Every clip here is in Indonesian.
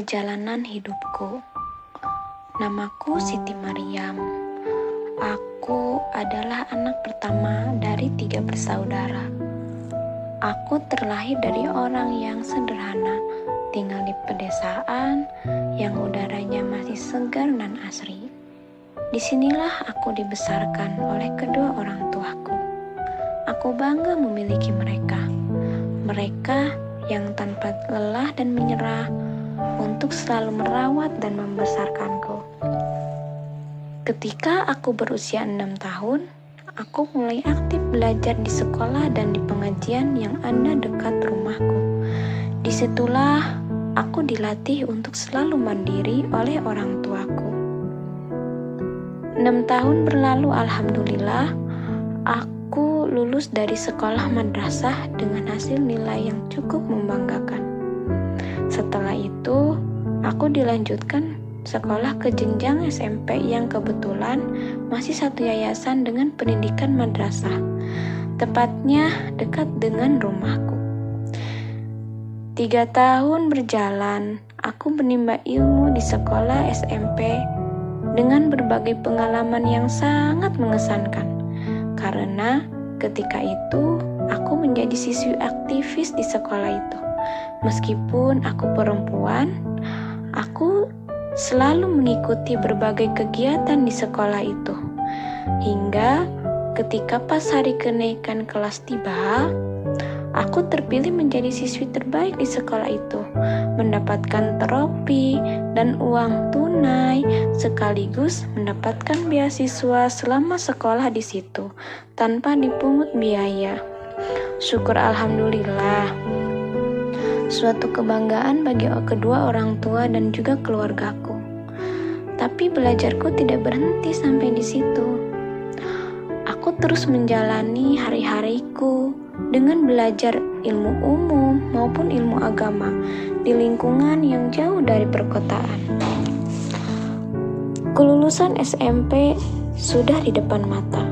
perjalanan hidupku. Namaku Siti Maryam. Aku adalah anak pertama dari 3 bersaudara. Aku terlahir dari orang yang sederhana, tinggal di pedesaan yang udaranya masih segar dan asri. Disinilah aku dibesarkan oleh kedua orang tuaku. Aku bangga memiliki mereka. Mereka yang tanpa lelah dan menyerah untuk selalu merawat dan membesarkanku. Ketika aku berusia 6 tahun, aku mulai aktif belajar di sekolah dan di pengajian yang ada dekat rumahku. Disitulah aku dilatih untuk selalu mandiri oleh orang tuaku. 6 tahun berlalu, alhamdulillah, aku lulus dari sekolah madrasah dengan hasil nilai yang cukup membanggakan. Setelah itu, aku dilanjutkan sekolah ke jenjang SMP yang kebetulan masih satu yayasan dengan pendidikan madrasah, tepatnya dekat dengan rumahku. 3 tahun berjalan, aku menimba ilmu di sekolah SMP dengan berbagai pengalaman yang sangat mengesankan. Karena ketika itu, aku menjadi siswi aktivis di sekolah itu. Meskipun aku perempuan, aku selalu mengikuti berbagai kegiatan di sekolah itu. Hingga ketika pas hari kenaikan kelas tiba, aku terpilih menjadi siswi terbaik di sekolah itu, mendapatkan trofi dan uang tunai, sekaligus mendapatkan beasiswa selama sekolah di situ, tanpa dipungut biaya. Syukur alhamdulillah. Suatu kebanggaan bagi kedua orang tua dan juga keluargaku. Tapi belajarku tidak berhenti sampai di situ. Aku terus menjalani hari-hariku dengan belajar ilmu umum maupun ilmu agama di lingkungan yang jauh dari perkotaan. Kelulusan SMP sudah di depan mata.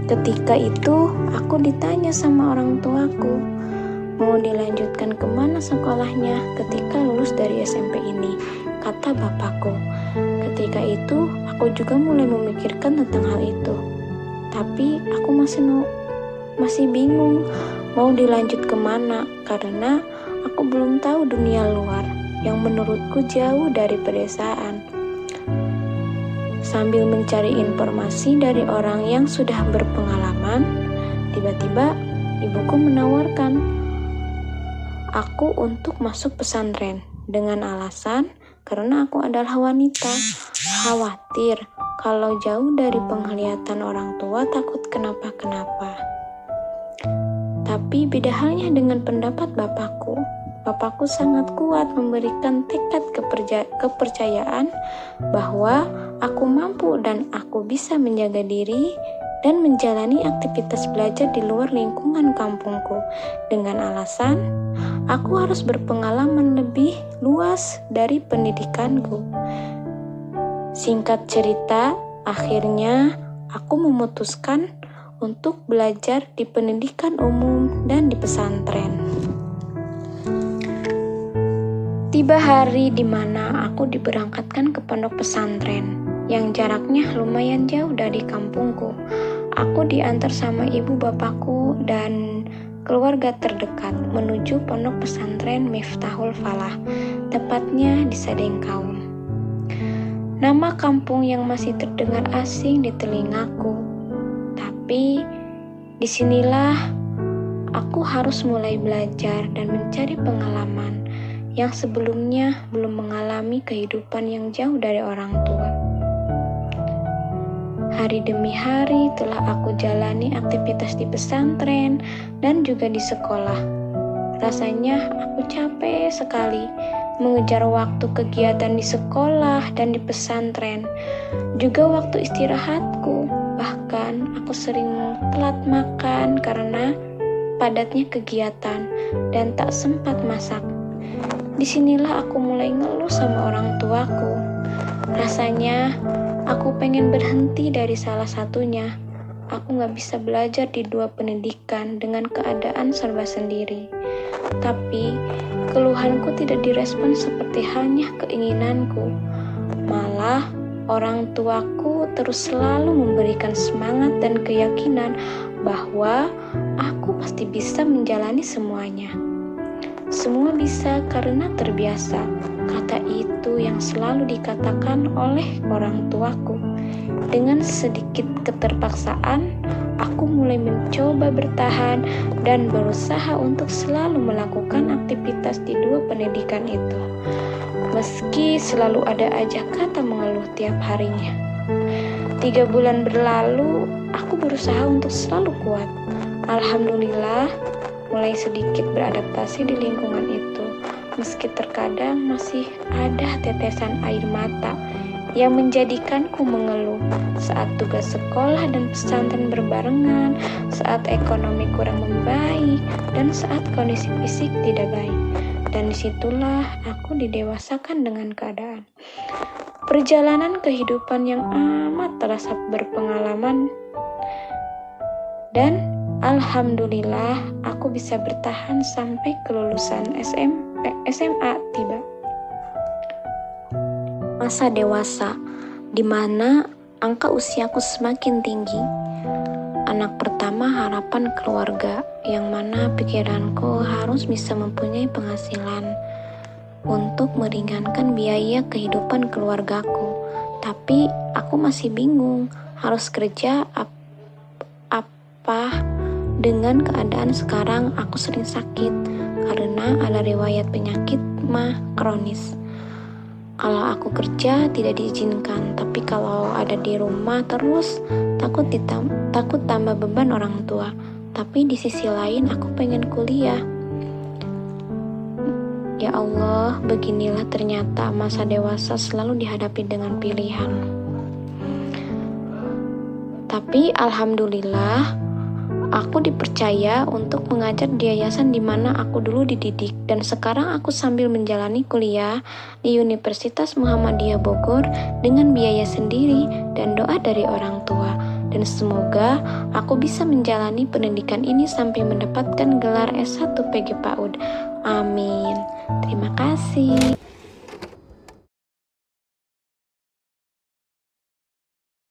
Ketika itu aku ditanya sama orang tuaku, mau dilanjutkan kemana sekolahnya ketika lulus dari SMP ini, kata bapakku. Ketika itu aku juga mulai memikirkan tentang hal itu. Tapi aku masih bingung mau dilanjut kemana, karena aku belum tahu dunia luar yang menurutku jauh dari pedesaan. Sambil mencari informasi dari orang yang sudah berpengalaman, tiba-tiba ibuku menawarkan aku untuk masuk pesantren dengan alasan karena aku adalah wanita, khawatir kalau jauh dari penglihatan orang tua takut kenapa-kenapa. Tapi beda halnya dengan pendapat bapakku. Bapakku sangat kuat memberikan tekad kepercayaan bahwa aku mampu dan aku bisa menjaga diri dan menjalani aktivitas belajar di luar lingkungan kampungku dengan alasan aku harus berpengalaman lebih luas dari pendidikanku. Singkat cerita, akhirnya aku memutuskan untuk belajar di pendidikan umum dan di pesantren. Tiba hari di mana aku diberangkatkan ke pondok pesantren yang jaraknya lumayan jauh dari kampungku. Aku diantar sama ibu bapakku dan keluarga terdekat menuju pondok pesantren Miftahul Falah, tepatnya di Sadengkaum. Nama kampung yang masih terdengar asing di telingaku. Tapi disinilah aku harus mulai belajar dan mencari pengalaman yang sebelumnya belum mengalami kehidupan yang jauh dari orang tua. Hari demi hari telah aku jalani aktivitas di pesantren dan juga di sekolah. Rasanya aku capek sekali mengejar waktu kegiatan di sekolah dan di pesantren, juga waktu istirahatku. Bahkan aku sering telat makan karena padatnya kegiatan dan tak sempat masak. Disinilah aku mulai ngeluh sama orang tuaku. Rasanya aku pengen berhenti dari salah satunya. Aku gak bisa belajar di 2 pendidikan dengan keadaan serba sendiri. Tapi keluhanku tidak direspon seperti halnya keinginanku. Malah, orang tuaku terus selalu memberikan semangat dan keyakinan bahwa aku pasti bisa menjalani semuanya. Semua bisa karena terbiasa. Kata itu yang selalu dikatakan oleh orang tuaku. Dengan sedikit keterpaksaan, aku mulai mencoba bertahan dan berusaha untuk selalu melakukan aktivitas di dua pendidikan itu. Meski selalu ada aja kata mengeluh tiap harinya. 3 bulan berlalu, aku berusaha untuk selalu kuat. Alhamdulillah, mulai sedikit beradaptasi di lingkungan itu. Meski terkadang masih ada tetesan air mata yang menjadikanku mengeluh saat tugas sekolah dan pesantren berbarengan, saat ekonomi kurang membaik, dan saat kondisi fisik tidak baik. Dan disitulah aku didewasakan dengan keadaan. Perjalanan kehidupan yang amat terasa berpengalaman, dan alhamdulillah aku bisa bertahan sampai kelulusan SMA tiba. Masa dewasa, di mana angka usiaku semakin tinggi. Anak pertama harapan keluarga, yang mana pikiranku harus bisa mempunyai penghasilan untuk meringankan biaya kehidupan keluargaku. Tapi aku masih bingung harus kerja apa dengan keadaan sekarang. Aku sering sakit karena ada riwayat penyakit mah kronis. Kalau aku kerja tidak diizinkan, tapi kalau ada di rumah terus takut tambah beban orang tua. Tapi di sisi lain aku pengen kuliah. Ya Allah, beginilah ternyata masa dewasa selalu dihadapi dengan pilihan. Tapi alhamdulillah, aku dipercaya untuk mengajar di yayasan di mana aku dulu dididik, dan sekarang aku sambil menjalani kuliah di Universitas Muhammadiyah Bogor dengan biaya sendiri dan doa dari orang tua. Dan semoga aku bisa menjalani pendidikan ini sampai mendapatkan gelar S1 PG PAUD. Amin. Terima kasih.